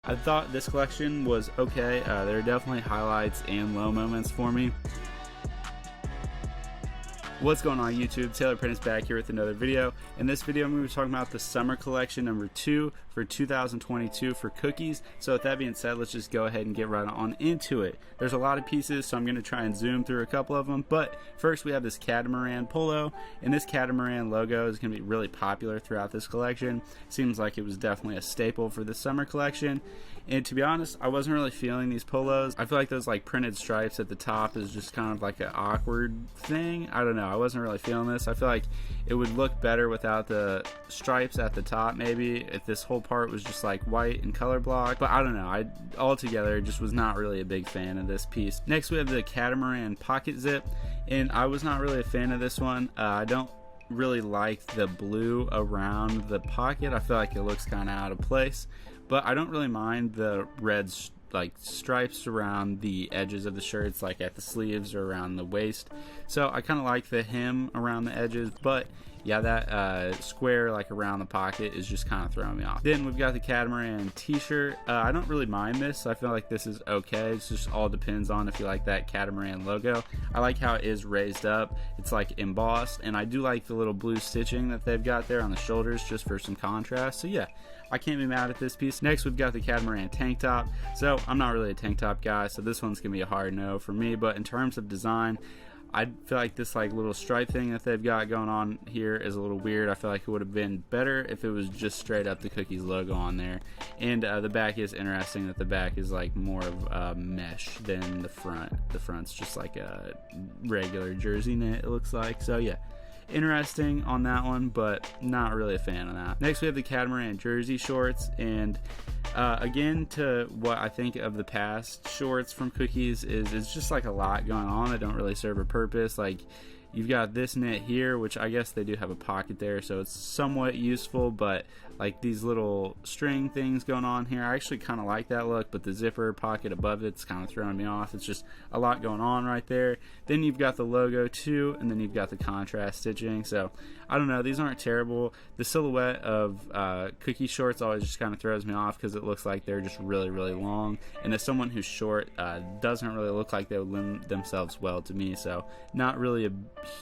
I thought this collection was okay. There are definitely highlights and low moments for me. What's going on YouTube? Taylor Prentice back here with another video. In this video I'm going to be talking about the summer collection number 2 for 2022 for cookies. So with that being said, let's just go ahead and get right on into it. There's a lot of pieces, so I'm going to try and zoom through a couple of them, but first we have this Catamaran Polo, and this Catamaran logo is going to be really popular throughout this collection. Seems like it was definitely a staple for the summer collection, and to be honest, I wasn't really feeling these polos. I feel like those like printed stripes at the top is just kind of like an awkward thing. I don't know, I wasn't really feeling this. I feel like it would look better without the stripes at the top, maybe if this whole part was just like white and color block, but I don't know, I altogether just was not really a big fan of this piece. Next we have the Catamaran Pocket Zip, and I was not really a fan of this one. I don't really like the blue around the pocket. I feel like it looks kind of out of place, but I don't really mind the red like stripes around the edges of the shirts, like at the sleeves or around the waist. So I kind of like the hem around the edges, but yeah, that square like around the pocket is just kind of throwing me off. Then we've got the Catamaran T-Shirt. I don't really mind this. I feel like this is okay. It just all depends on if you like that Catamaran logo. I like how it is raised up. It's like embossed, and I do like the little blue stitching that they've got there on the shoulders just for some contrast. So yeah, I can't be mad at this piece. Next we've got the Catamaran tank top. So I'm not really a tank top guy, so this one's gonna be a hard no for me, but in terms of design, I feel like this like little stripe thing that they've got going on here is a little weird. I feel like it would have been better if it was just straight up the Cookies logo on there. And the back is interesting that the back is like more of mesh than the front. The front's just like a regular jersey knit, it looks like. So yeah, interesting on that one, but not really a fan of that. Next we have the Catamaran jersey shorts, and again, to what I think of the past shorts from Cookies is it's just like a lot going on that don't really serve a purpose. Like you've got this knit here, which I guess they do have a pocket there, so it's somewhat useful, but like these little string things going on here, I actually kind of like that look, but the zipper pocket above it's kind of throwing me off. It's just a lot going on right there. Then you've got the logo too, and then you've got the contrast stitching. So I don't know, these aren't terrible. The silhouette of Cookie shorts always just kind of throws me off because it looks like they're just really long, and as someone who's short, doesn't really look like they would lend themselves well to me, so not really a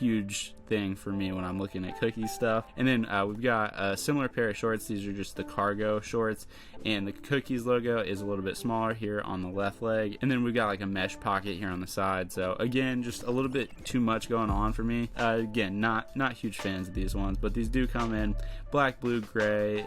huge thing for me when I'm looking at Cookie stuff. And then we've got a similar pair of shorts. These are just the cargo shorts, and the Cookies logo is a little bit smaller here on the left leg, and then we've got like a mesh pocket here on the side. So again, just a little bit too much going on for me. Again, not huge fans of these ones, but these do come in black, blue, gray.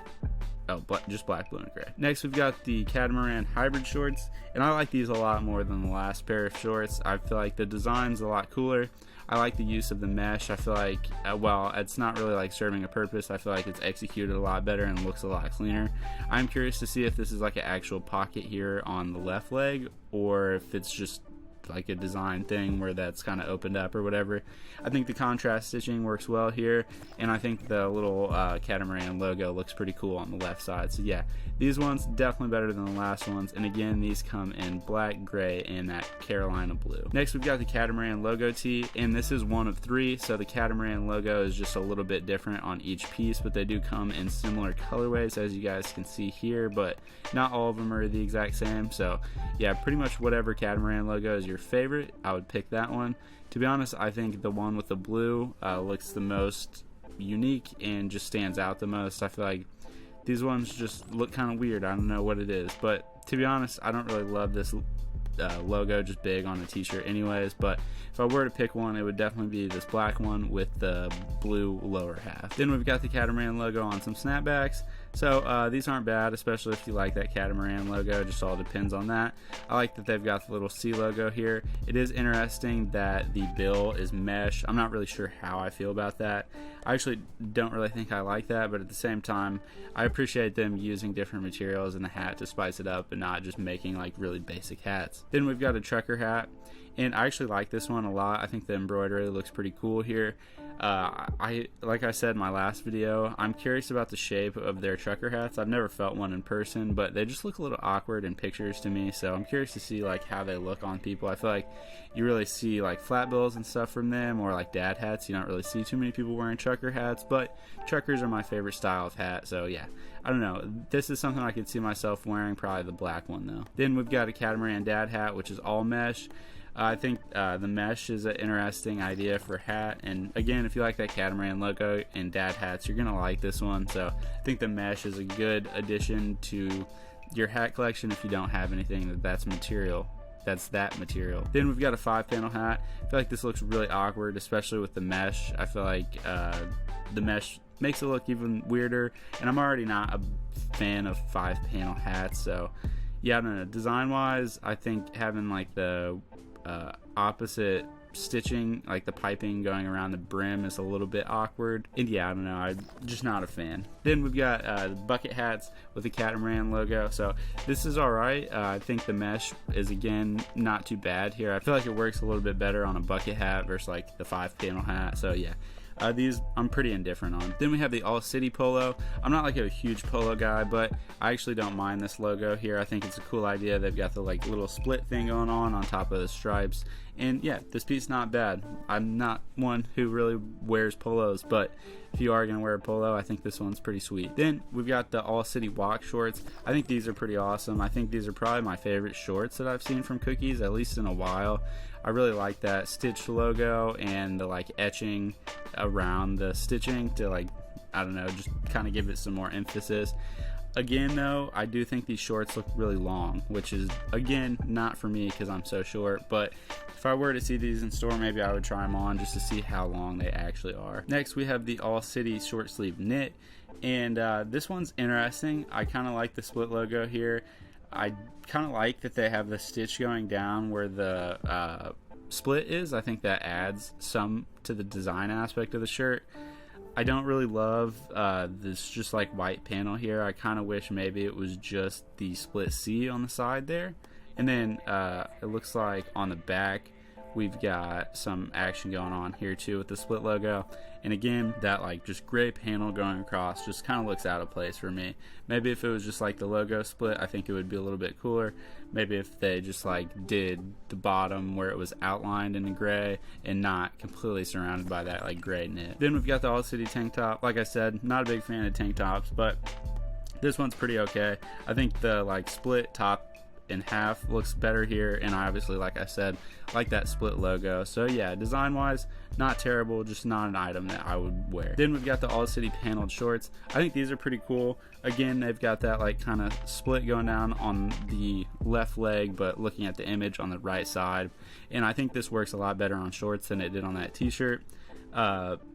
Oh, just black, blue, and gray. Next we've got the Catamaran hybrid shorts, and I like these a lot more than the last pair of shorts. I feel like the design's a lot cooler. I like the use of the mesh. I feel like, well, it's not really like serving a purpose. I feel like it's executed a lot better and looks a lot cleaner. I'm curious to see if this is like an actual pocket here on the left leg, or if it's just like a design thing where that's kind of opened up or whatever. I think the contrast stitching works well here, and I think the little Catamaran logo looks pretty cool on the left side. So yeah, these ones definitely better than the last ones, and again, these come in black, gray, and that Carolina blue. Next we've got the Catamaran logo tee, and this is one of 3, so the Catamaran logo is just a little bit different on each piece, but they do come in similar colorways as you guys can see here, but not all of them are the exact same. So yeah, pretty much whatever Catamaran logo is your favorite, I would pick that one. To be honest, I think the one with the blue looks the most unique and just stands out the most. I feel like these ones just look kind of weird. I don't know what it is, but to be honest, I don't really love this logo just big on a t-shirt anyways, but if I were to pick one, it would definitely be this black one with the blue lower half. Then we've got the Catamaran logo on some snapbacks. So these aren't bad, especially if you like that Catamaran logo. Just all depends on that. I like that they've got the little C logo here. It is interesting that the bill is mesh. I'm not really sure how I feel about that. I actually don't really think I like that, but at the same time, I appreciate them using different materials in the hat to spice it up and not just making like really basic hats. Then we've got a trucker hat, and I actually like this one a lot. I think the embroidery looks pretty cool here. Like I said in my last video, I'm curious about the shape of their trucker hats. I've never felt one in person, but they just look a little awkward in pictures to me, so I'm curious to see like how they look on people. I feel like you really see like flat bills and stuff from them, or like dad hats. You don't really see too many people wearing trucker hats, but truckers are my favorite style of hat, so yeah, I don't know. This is something I could see myself wearing, probably the black one though. Then we've got a Catamaran dad hat, which is all mesh. I think the mesh is an interesting idea for hat, and again, if you like that Catamaran logo and dad hats, you're gonna like this one. So I think the mesh is a good addition to your hat collection if you don't have anything that's material. That's that material. Then we've got a 5-panel hat. I feel like this looks really awkward, especially with the mesh. I feel like the mesh makes it look even weirder, and I'm already not a fan of 5-panel hats. So yeah, I don't know. Design wise, I think having like the opposite stitching, like the piping going around the brim, is a little bit awkward, and yeah, I don't know, I'm just not a fan. Then we've got bucket hats with the Catamaran logo, so this is alright. I think the mesh is again not too bad here. I feel like it works a little bit better on a bucket hat versus like the 5-panel hat, so yeah. These I'm pretty indifferent on. Then we have the all City Polo. I'm not like a huge polo guy, but I actually don't mind this logo here. I think it's a cool idea. They've got the like little split thing going on top of the stripes, and yeah, this piece not bad. I'm not one who really wears polos, but if you are gonna wear a polo, I think this one's pretty sweet. Then we've got the all City walk shorts. I think these are pretty awesome. I think these are probably my favorite shorts that I've seen from Cookies, at least in a while. I really like that stitched logo and the like etching around the stitching to, like, I don't know, just kind of give it some more emphasis. Again though, I do think these shorts look really long, which is again not for me because I'm so short, but if I were to see these in store, maybe I would try them on just to see how long they actually are. Next we have the all City short sleeve knit, and this one's interesting. I kind of like the split logo here. I kind of like that they have the stitch going down where the split is. I think that adds some to the design aspect of the shirt. I don't really love this just like white panel here. I kind of wish maybe it was just the split C on the side there. And then it looks like on the back we've got some action going on here too with the split logo. And again, that like just gray panel going across just kind of looks out of place for me. Maybe if it was just like the logo split, I think it would be a little bit cooler. Maybe if they just like did the bottom where it was outlined in the gray and not completely surrounded by that like gray knit. Then we've got the all City tank top. Like I said, not a big fan of tank tops, but this one's pretty okay. I think the like split top in half looks better here, and I obviously, like I said, like that split logo. So yeah, design wise, not terrible, just not an item that I would wear. Then we've got the all City paneled shorts. I think these are pretty cool. Again, they've got that like kind of split going down on the left leg, but looking at the image on the right side, and I think this works a lot better on shorts than it did on that t-shirt.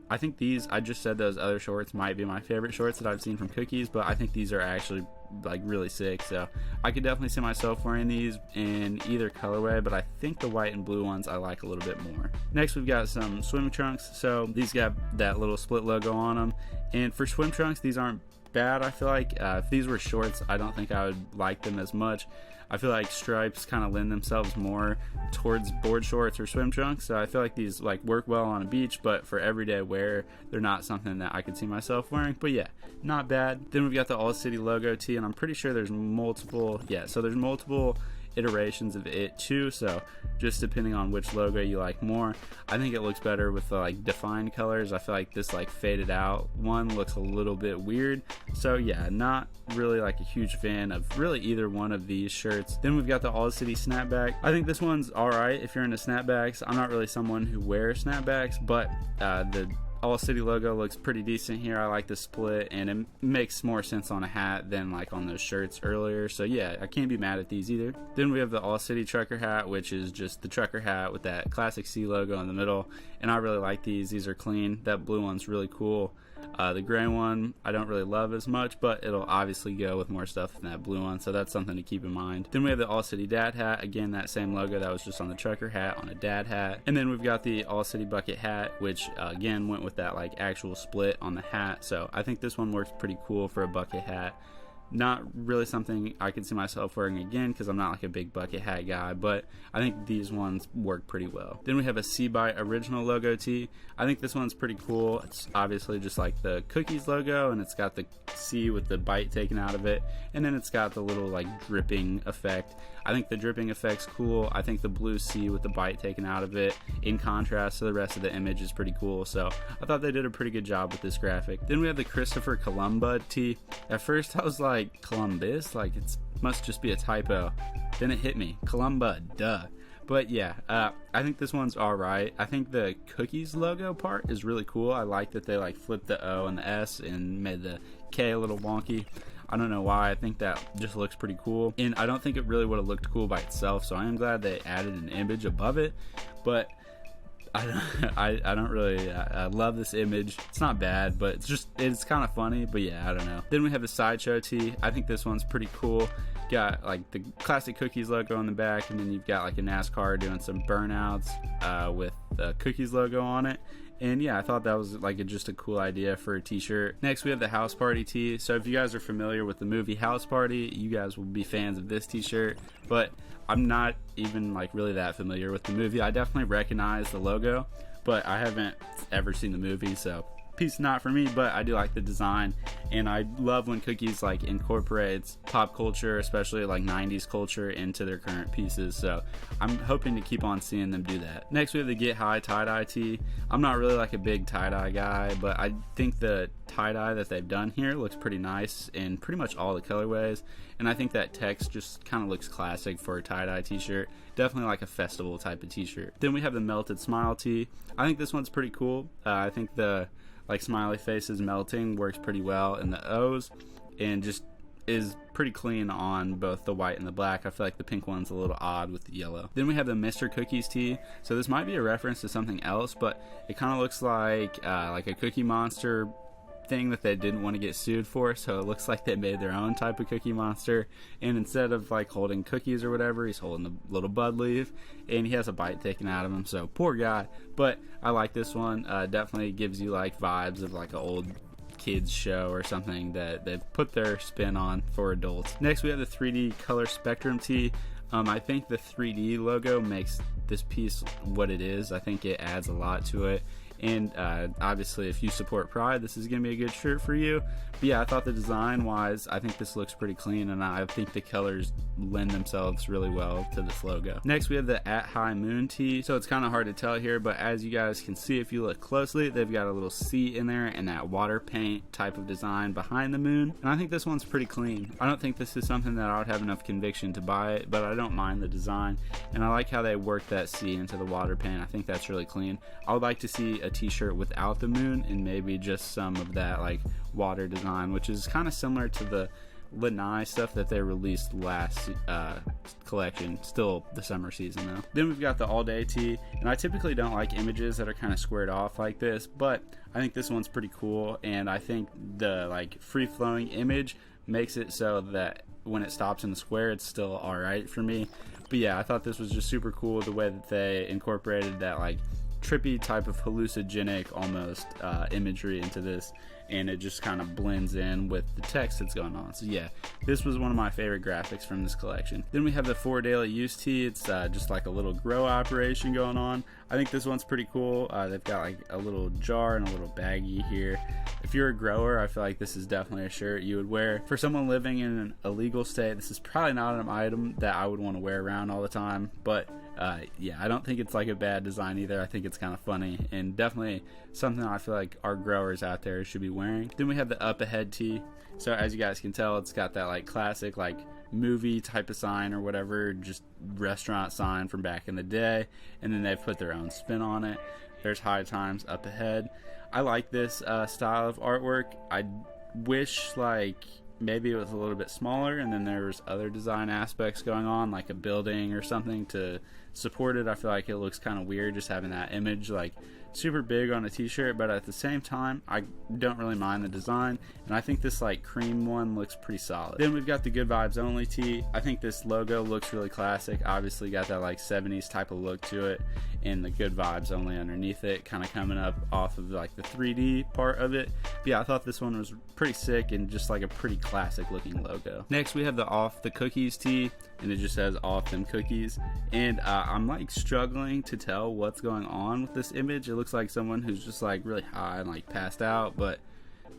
I think these, I just said those other shorts might be my favorite shorts that I've seen from Cookies, but I think these are actually like really sick, so I could definitely see myself wearing these in either colorway, but I think the white and blue ones I like a little bit more. Next we've got some swim trunks. So these got that little split logo on them, and for swim trunks these aren't bad. I feel like if these were shorts, I don't think I would like them as much. I feel like stripes kind of lend themselves more towards board shorts or swim trunks, so I feel like these like work well on a beach, but for everyday wear they're not something that I could see myself wearing. But yeah, not bad. Then we've got the all City logo tee, and I'm pretty sure there's multiple iterations of it too, so just depending on which logo you like more. I think it looks better with the like defined colors. I feel like this like faded out one looks a little bit weird, so yeah, not really like a huge fan of really either one of these shirts. Then we've got the all City snapback. I think this one's alright if you're into snapbacks. I'm not really someone who wears snapbacks, but the all City logo looks pretty decent here. I like the split, and it makes more sense on a hat than like on those shirts earlier, so yeah, I can't be mad at these either. Then we have the all City trucker hat, which is just the trucker hat with that classic C logo in the middle, and I really like these. These are clean. That blue one's really cool. The gray one I don't really love as much, but it'll obviously go with more stuff than that blue one, so that's something to keep in mind. Then we have the all City dad hat, again that same logo that was just on the trucker hat on a dad hat. And then we've got the all City bucket hat, which again went with that like actual split on the hat, so I think this one works pretty cool for a bucket hat. Not really something I can see myself wearing again because I'm not like a big bucket hat guy, but I think these ones work pretty well. Then we have a C-Bite original logo tee. I think this one's pretty cool. It's obviously just like the Cookies logo, and it's got the C with the bite taken out of it, and then it's got the little like dripping effect. I think the dripping effect's cool. I think the blue C with the bite taken out of it, in contrast to the rest of the image, is pretty cool. So I thought they did a pretty good job with this graphic. Then we have the Christopher Columbus tee. At first I was like, Columbus? Like, it must just be a typo. Then it hit me. Columbus, duh. But yeah, I think this one's alright. I think the Cookies logo part is really cool. I like that they like flipped the O and the S and made the K a little wonky. I don't know why. I think that just looks pretty cool, and I don't think it really would have looked cool by itself, so I am glad they added an image above it. But I don't really love this image. It's not bad, but it's kind of funny. But yeah, I don't know. Then we have the Sideshow Tea. I think this one's pretty cool. Got like the classic Cookies logo on the back, and then you've got like a NASCAR doing some burnouts with the Cookies logo on it. And yeah, I thought that was like just a cool idea for a t-shirt. Next we have the House Party tee. So if you guys are familiar with the movie House Party, you guys will be fans of this t-shirt, but I'm not even like really that familiar with the movie. I definitely recognize the logo, but I haven't ever seen the movie, so piece not for me. But I do like the design, and I love when Cookies like incorporates pop culture, especially like 90s culture, into their current pieces. So I'm hoping to keep on seeing them do that. Next we have the Get High tie-dye tee. I'm not really like a big tie-dye guy, but I think the tie-dye that they've done here looks pretty nice in pretty much all the colorways, and I think that text just kind of looks classic for a tie-dye t-shirt. Definitely like a festival type of t-shirt. Then we have the Melted Smile tee. I think this one's pretty cool. I think the like smiley faces melting works pretty well in the O's, and just is pretty clean on both the white and the black. I feel like the pink one's a little odd with the yellow. Then we have the Mr. Cookies tee. So this might be a reference to something else, but it kind of looks like a Cookie Monster thing that they didn't want to get sued for, so it looks like they made their own type of Cookie Monster, and instead of like holding cookies or whatever, he's holding the little bud leaf, and he has a bite taken out of him, so poor guy. But I like this one. Definitely gives you like vibes of like an old kids show or something that they've put their spin on for adults. Next we have the 3D Color Spectrum tee. I think the 3D logo makes this piece what it is. I think it adds a lot to it, and obviously if you support Pride, this is going to be a good shirt for you. But yeah, I thought the design wise, I think this looks pretty clean, and I think the colors lend themselves really well to this logo. Next we have the At High Moon tee. So it's kind of hard to tell here, but as you guys can see if you look closely, they've got a little C in there and that water paint type of design behind the moon, and I think this one's pretty clean. I don't think this is something that I would have enough conviction to buy it, but I don't mind the design, and I like how they work that C into the water paint. I think that's really clean. I would like to see a t-shirt without the moon and maybe just some of that like water design, which is kind of similar to the Lemme stuff that they released last collection, still the summer season though. Then we've got the All Day tee, and I typically don't like images that are kind of squared off like this, but I think this one's pretty cool, and I think the like free-flowing image makes it so that when it stops in the square, it's still alright for me. But yeah, I thought this was just super cool, the way that they incorporated that like trippy type of hallucinogenic almost imagery into this, and it just kind of blends in with the text that's going on. So yeah, this was one of my favorite graphics from this collection. Then we have the For Daily Use tee. It's just like a little grow operation going on. I think this one's pretty cool. They've got like a little jar and a little baggie here. If you're a grower, I feel like this is definitely a shirt you would wear. For someone living in an illegal state, this is probably not an item that I would want to wear around all the time, but yeah, I don't think it's like a bad design either. I think it's kind of funny, and definitely something I feel like our growers out there should be wearing. Then we have the Up Ahead tee. So as you guys can tell, it's got that like classic like movie type of sign or whatever, just restaurant sign from back in the day, and then they've put their own spin on it. There's High Times Up Ahead. I like this style of artwork. I wish like maybe it was a little bit smaller, and then there's other design aspects going on, like a building or something to support it. I feel like it looks kind of weird just having that image like super big on a t-shirt, but at the same time I don't really mind the design, and I think this like cream one looks pretty solid. Then we've got the Good Vibes Only tee. I think this logo looks really classic, obviously got that like 70s type of look to it, and the Good Vibes Only underneath it, kind of coming up off of like the 3D part of it. But yeah, I thought this one was pretty sick and just like a pretty classic looking logo. Next we have the Off the Cookies tee, and it just says off them cookies, and I'm like struggling to tell what's going on with this image. It looks like someone who's just like really high and like passed out, but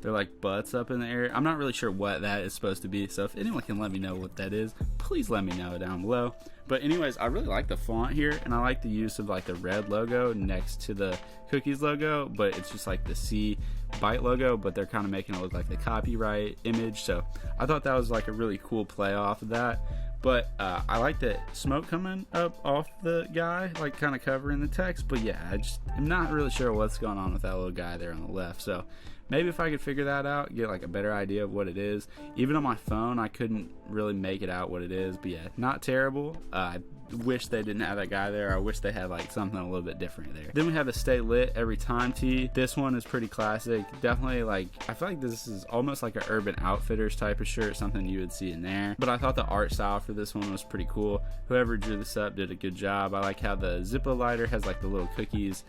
they're like butts up in the air. I'm not really sure what that is supposed to be, so if anyone can let me know what that is, please let me know down below. But anyways, I really like the font here, and I like the use of like the red logo next to the cookies logo, but it's just like the C bite logo, but they're kind of making it look like the copyright image. So I thought that was like a really cool play off of that. But I like the smoke coming up off the guy, like kind of covering the text. But yeah, I'm not really sure what's going on with that little guy there on the left. So maybe if I could figure that out, get like a better idea of what it is. Even on my phone, I couldn't really make it out what it is. But yeah, not terrible. I wish they didn't have that guy there. I wish they had like something a little bit different there. Then we have the Stay Lit Every Time tee. This one is pretty classic. Definitely like, I feel like this is almost like an Urban Outfitters type of shirt, something you would see in there. But I thought the art style for this one was pretty cool. Whoever drew this up did a good job. I like how the Zippo lighter has like the little cookies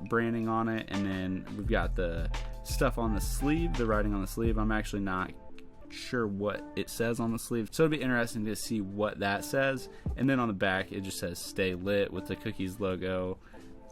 branding on it, and then we've got the stuff on the sleeve, the writing on the sleeve. I'm actually not sure what it says on the sleeve, so it'd be interesting to see what that says. And then on the back it just says Stay Lit with the cookies logo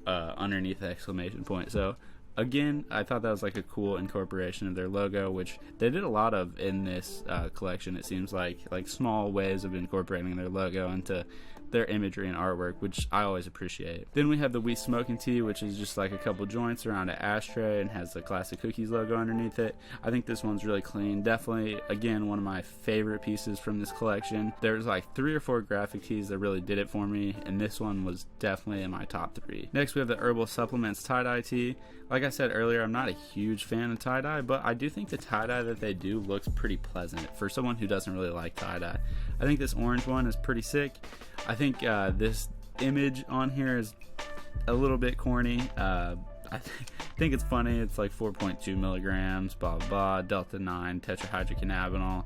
underneath the exclamation point. So again, I thought that was like a cool incorporation of their logo, which they did a lot of in this collection. It seems like small ways of incorporating their logo into their imagery and artwork, which I always appreciate. Then we have the We Smoking tee, which is just like a couple joints around an ashtray and has the classic cookies logo underneath it. I think this one's really clean. Definitely, again, one of my favorite pieces from this collection. There's like 3 or 4 graphic tees that really did it for me, and this one was definitely in my top 3. Next we have the Herbal Supplements tie-dye tee. Like I said earlier, I'm not a huge fan of tie-dye, but I do think the tie-dye that they do looks pretty pleasant for someone who doesn't really like tie-dye. I think this orange one is pretty sick. I think this image on here is a little bit corny. I think it's funny. It's like 4.2 milligrams, blah, blah, blah, Delta 9, tetrahydrocannabinol.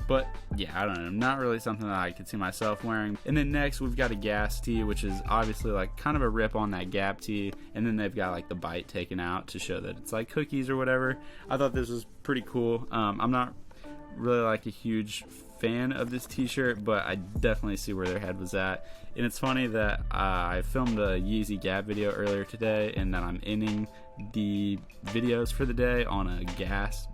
But yeah, I don't know, not really something that I could see myself wearing. And then next we've got a Gas tee, which is obviously like kind of a rip on that Gap tee, and then they've got like the bite taken out to show that it's like cookies or whatever. I thought this was pretty cool. I'm not really like a huge fan of this t-shirt, but I definitely see where their head was at. And it's funny that I filmed a Yeezy Gap video earlier today, and that I'm ending the videos for the day on a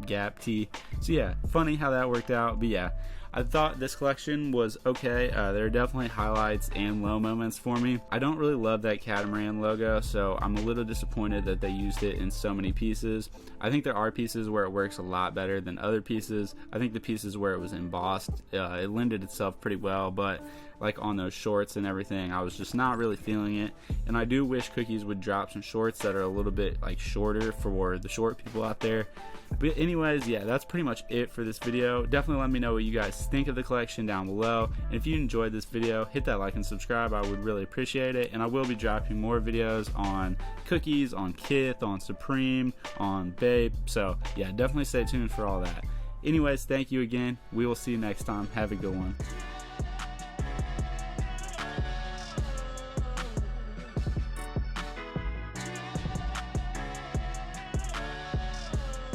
Gap tee. So yeah, funny how that worked out. But yeah, I thought this collection was okay. There are definitely highlights and low moments for me. I don't really love that Catamaran logo, so I'm a little disappointed that they used it in so many pieces. I think there are pieces where it works a lot better than other pieces. I think the pieces where it was embossed, it lended itself pretty well, but like on those shorts and everything, I was just not really feeling it. And I do wish Cookies would drop some shorts that are a little bit like shorter for the short people out there. But anyways, yeah, that's pretty much it for this video. Definitely let me know what you guys think of the collection down below. And if you enjoyed this video, hit that like and subscribe. I would really appreciate it. And I will be dropping more videos on Cookies, on Kith, on Supreme, on Babe. So yeah, definitely stay tuned for all that. Anyways, thank you again. We will see you next time. Have a good one.